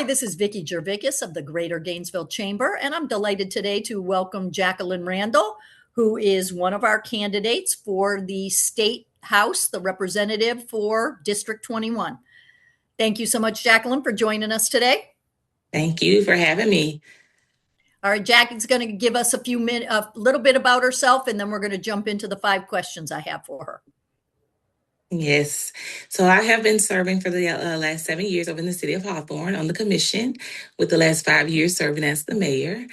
this is Vicki Gervicus of the Greater Gainesville Chamber, and I'm delighted today to welcome Jacqueline Randall, who is one of our candidates for the State House, the representative for District 21. Thank you so much, Jacqueline, for joining us today. Thank you for having me. All right, Jackie's going to give us a little bit about herself, and then we're going to jump into the 5 questions I have for her. Yes. So I have been serving for the last 7 years over in the city of Hawthorne on the commission, with the last 5 years serving as the mayor.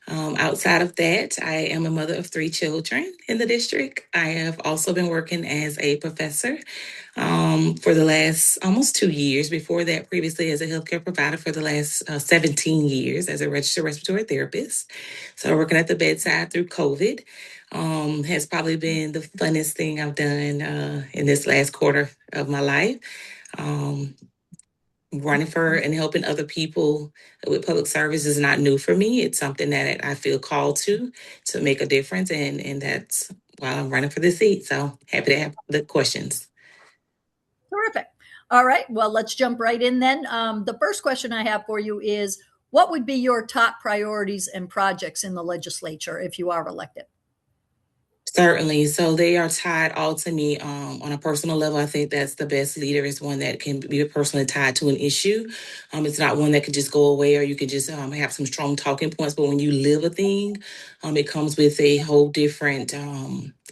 Outside of that, I am a mother of 3 children in the district. I have also been working as a professor for the last almost 2 years. Before that, previously as a healthcare provider for the last 17 years as a registered respiratory therapist. So working at the bedside through COVID has probably been the funnest thing I've done in this last quarter of my life. Running for and helping other people with public service is not new for me. It's something that I feel called to make a difference, and that's why I'm running for the seat. So happy to have the questions. Terrific. All right, well, let's jump right in then. The first question I have for you is, what would be your top priorities and projects in the legislature if you are elected? Certainly. So they are tied all to me on a personal level. I think that's the best leader is one that can be personally tied to an issue. It's not one that can just go away or you can just have some strong talking points. But when you live a thing, it comes with a whole different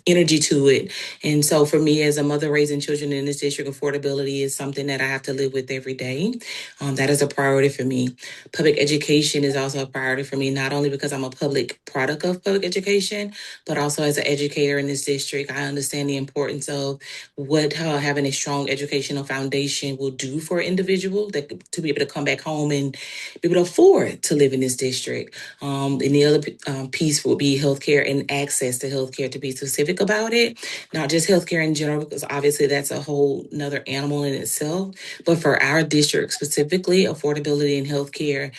energy to it. And so for me as a mother raising children in this district, affordability is something that I have to live with every day. That is a priority for me. Public education is also a priority for me, not only because I'm a public product of public education, but also as an educator in this district. I understand the importance of what having a strong educational foundation will do for an individual to be able to come back home and be able to afford to live in this district. And the other piece will be healthcare and access to healthcare, to be specific about it, not just healthcare in general, because obviously that's a whole nother animal in itself. But for our district specifically, affordability and healthcare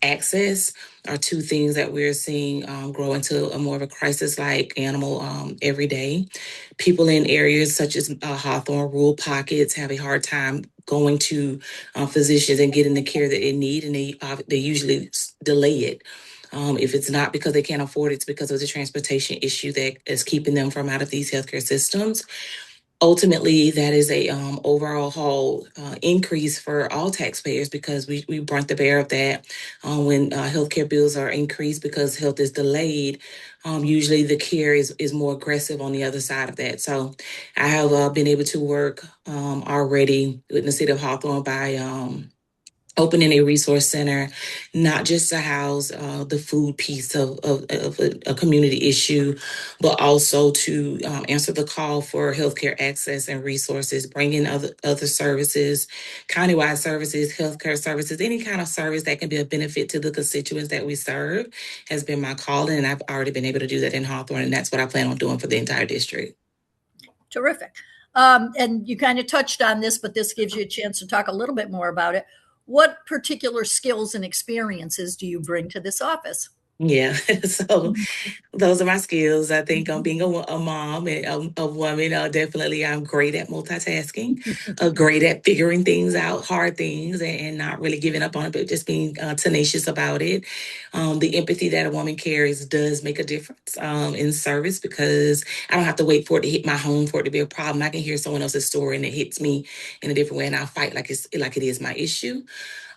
access are 2 things that we're seeing grow into a more of a crisis-like animal every day. People in areas such as Hawthorne, rural pockets, have a hard time going to physicians and getting the care that they need, and they usually delay it. If it's not because they can't afford it, it's because of the transportation issue that is keeping them from out of these healthcare systems. Ultimately, that is a overall increase for all taxpayers because we brunt the bear of that when healthcare bills are increased because health is delayed. Usually the care is more aggressive on the other side of that. So I have been able to work already with the city of Hawthorne by opening a resource center, not just to house the food piece of a community issue, but also to answer the call for healthcare access and resources, bring in other services, countywide services, healthcare services, any kind of service that can be a benefit to the constituents that we serve has been my calling. And I've already been able to do that in Hawthorne. And that's what I plan on doing for the entire district. Terrific. And you kind of touched on this, but this gives you a chance to talk a little bit more about it. What particular skills and experiences do you bring to this office? Yeah, so those are my skills. I think being a mom and a woman, definitely I'm great at multitasking, great at figuring things out, hard things, and not really giving up on it, but just being tenacious about it. The empathy that a woman carries does make a difference in service because I don't have to wait for it to hit my home for it to be a problem. I can hear someone else's story and it hits me in a different way, and I'll fight like it is my issue.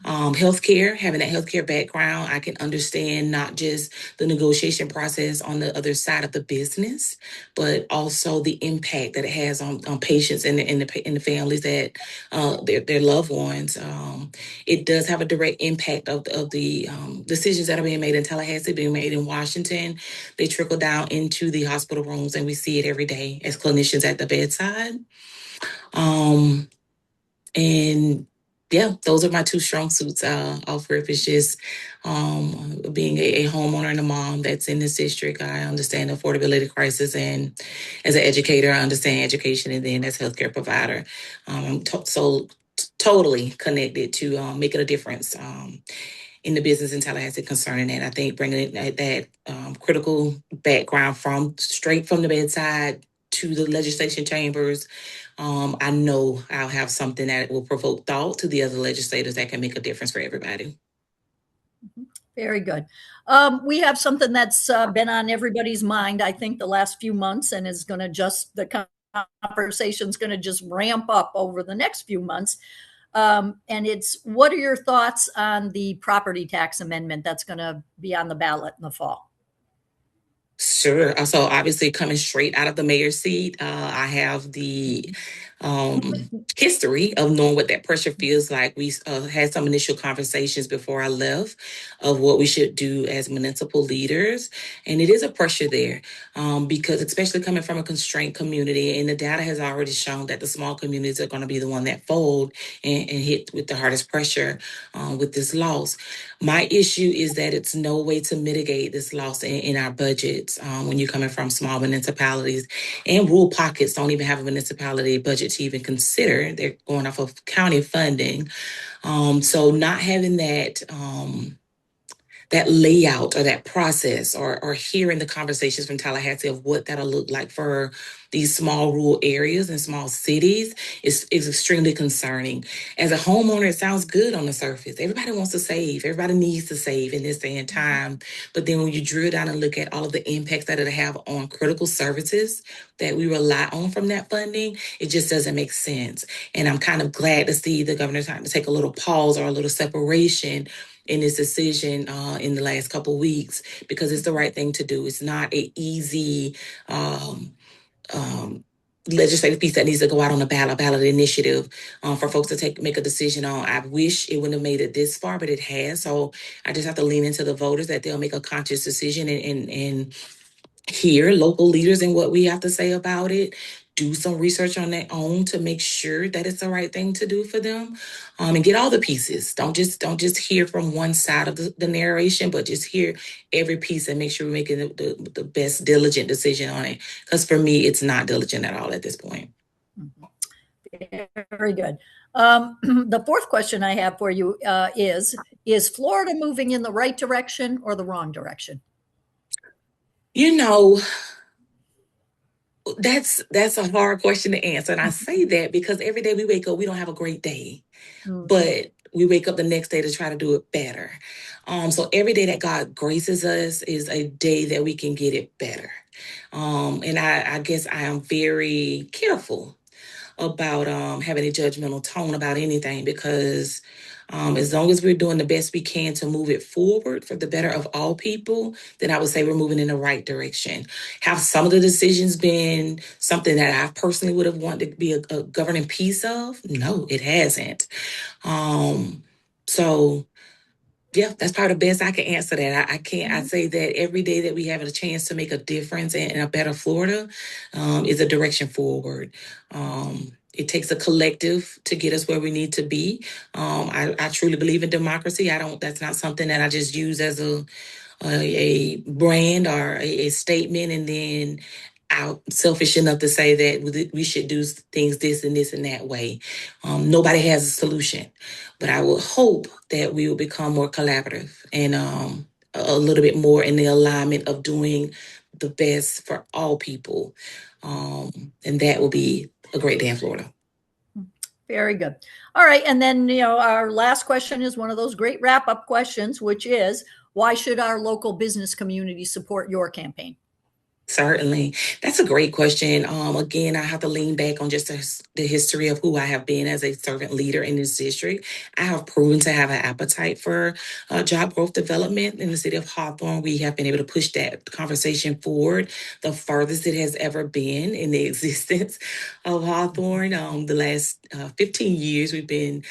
Healthcare, having that healthcare background, I can understand not just the negotiation process on the other side of the business, but also the impact that it has on patients and the families that their loved ones. It does have a direct impact of the decisions that are being made in Tallahassee, being made in Washington. They trickle down into the hospital rooms, and we see it every day as clinicians at the bedside. And yeah, those are my 2 strong suits off rip. It's just being a homeowner and a mom that's in this district. I understand the affordability crisis, and as an educator, I understand education, and then as a healthcare provider, I'm totally connected to making a difference in the business in Tallahassee concerning that. I think bringing that critical background straight from the bedside to the legislation chambers, I know I'll have something that will provoke thought to the other legislators that can make a difference for everybody. Very good. We have something that's been on everybody's mind, I think, the last few months, and is going to just, the conversation's going to just ramp up over the next few months. And it's, what are your thoughts on the property tax amendment that's going to be on the ballot in the fall? Sure. So obviously coming straight out of the mayor's seat, I have the history of knowing what that pressure feels like. We had some initial conversations before I left of what we should do as municipal leaders. And it is a pressure there because especially coming from a constrained community, and the data has already shown that the small communities are going to be the one that fold and hit with the hardest pressure with this loss. My issue is that it's no way to mitigate this loss in our budgets when you're coming from small municipalities, and rural pockets don't even have a municipality budget to even consider. They're going off of county funding. So not having that layout or that process, or hearing the conversations from Tallahassee of what that'll look like for these small rural areas and small cities is extremely concerning. As a homeowner, it sounds good on the surface. Everybody wants to save. Everybody needs to save in this day and time. But then when you drill down and look at all of the impacts that it'll have on critical services that we rely on from that funding, it just doesn't make sense. And I'm kind of glad to see the governor trying to take a little pause or a little separation in this decision in the last couple of weeks, because it's the right thing to do. It's not an easy um, legislative piece that needs to go out on a ballot initiative for folks to make a decision on. I wish it wouldn't have made it this far, but it has. So I just have to lean into the voters that they'll make a conscious decision and hear local leaders and what we have to say about it. Do some research on their own to make sure that it's the right thing to do for them, and get all the pieces. Don't just hear from one side of the narration, but just hear every piece and make sure we're making the best diligent decision on it. Because for me, it's not diligent at all at this point. Very good. The fourth question I have for you is Florida moving in the right direction or the wrong direction? You know, that's a hard question to answer. And I say that because every day we wake up, we don't have a great day, but we wake up the next day to try to do it better. So every day that God graces us is a day that we can get it better. And I guess I am very careful about having a judgmental tone about anything, because as long as we're doing the best we can to move it forward for the better of all people, then I would say we're moving in the right direction. Have some of the decisions been something that I personally would have wanted to be a governing piece of? No, it hasn't. So yeah, that's probably the best I can answer that. I can't. I say that every day that we have a chance to make a difference in a better Florida is a direction forward. It takes a collective to get us where we need to be. I truly believe in democracy. I don't. That's not something that I just use as a brand or a statement, and then out selfish enough to say that we should do things this and this and that way. Nobody has a solution, but I will hope that we will become more collaborative and a little bit more in the alignment of doing the best for all people. And that will be a great day in Florida. Very good. All right. And then, our last question is one of those great wrap up questions, which is, why should our local business community support your campaign? Certainly. That's a great question. Again, I have to lean back on just the history of who I have been as a servant leader in this district. I have proven to have an appetite for job growth development in the city of Hawthorne. We have been able to push that conversation forward the furthest it has ever been in the existence of Hawthorne. The last 15 years, we've been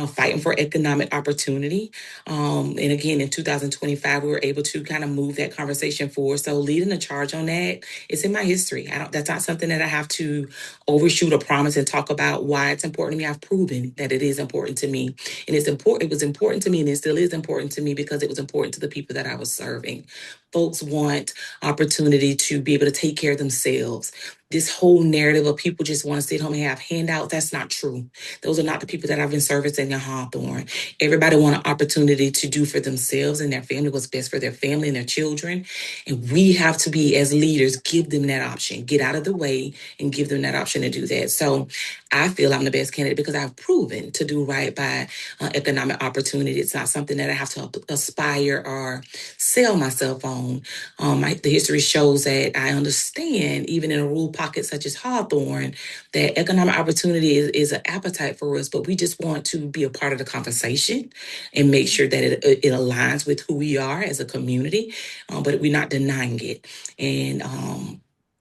fighting for economic opportunity. And again, in 2025, we were able to kind of move that conversation forward. So leading the charge on that, it's in my history. That's not something that I have to overshoot or promise and talk about why it's important to me. I've proven that it is important to me. And it's important. It was important to me, and it still is important to me because it was important to the people that I was serving. folks want opportunity to be able to take care of themselves. This whole narrative of people just want to sit home and have handouts, that's not true. Those are not the people that I've been servicing in Hawthorne. Everybody want an opportunity to do for themselves and their family what's best for their family and their children. And we have to be, as leaders, give them that option, get out of the way and give them that option to do that. So I feel I'm the best candidate because I've proven to do right by economic opportunity. It's not something that I have to aspire or sell myself on. The history shows that I understand, even in a rural pocket such as Hawthorne, that economic opportunity is an appetite for us, but we just want to be a part of the conversation and make sure that it aligns with who we are as a community, but we're not denying it. And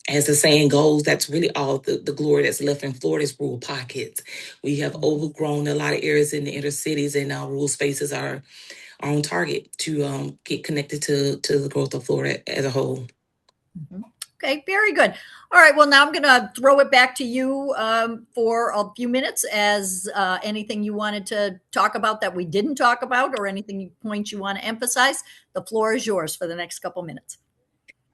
as the saying goes, that's really all the glory that's left in Florida is rural pockets. We have overgrown a lot of areas in the inner cities, and rural spaces are on target to get connected to the growth of Florida as a whole. Okay, very good. All right, well, now I'm going to throw it back to you for a few minutes as anything you wanted to talk about that we didn't talk about or anything points you want to emphasize. The floor is yours for the next couple minutes.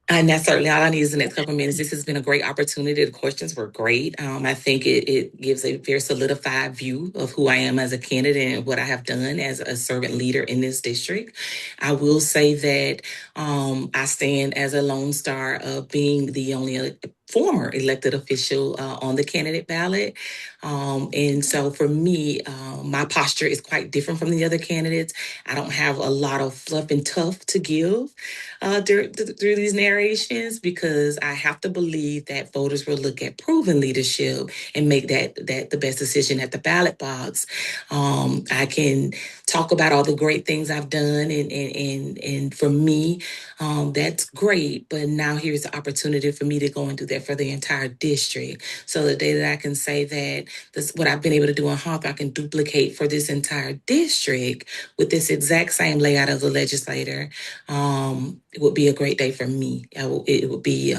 And that's certainly all I need is the next couple of minutes. This has been a great opportunity. The questions were great. I think it gives a very solidified view of who I am as a candidate and what I have done as a servant leader in this district. I will say that I stand as a lone star of being the only former elected official on the candidate ballot. And so for me, my posture is quite different from the other candidates. I don't have a lot of fluff and tough to give through these narrations because I have to believe that voters will look at proven leadership and make that the best decision at the ballot box. I can talk about all the great things I've done, and for me, that's great. But now here's the opportunity for me to go and do that for the entire district. So the day that I can say that this what I've been able to do in Hawthorne, I can duplicate for this entire district with this exact same layout of the legislator. It would be a great day for me. It would be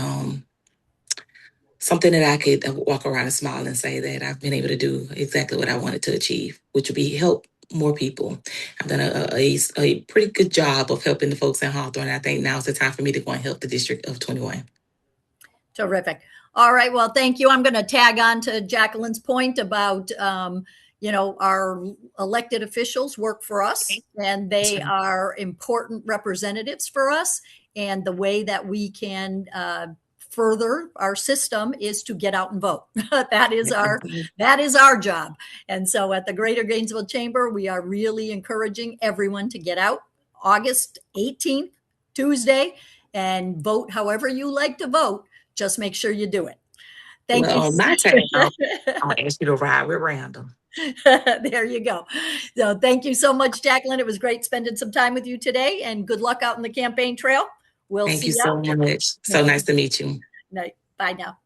something that I could walk around and smile and say that I've been able to do exactly what I wanted to achieve, which would be help more people. I've done a pretty good job of helping the folks in Hawthorne. I think now's the time for me to go and help the District of 21. Terrific. All right. Well, thank you. I'm going to tag on to Jacqueline's point about, our elected officials work for us and they are important representatives for us. And the way that we can further our system is to get out and vote. that is our job. And so at the Greater Gainesville Chamber, we are really encouraging everyone to get out August 18th, Tuesday, and vote however you like to vote. Just make sure you do it. Thank you. On my time, I'll ask you to ride with Randall. There you go. So thank you so much, Jacqueline. It was great spending some time with you today, and good luck out on the campaign trail. We'll Thank see you so much. So nice to meet you. Bye now.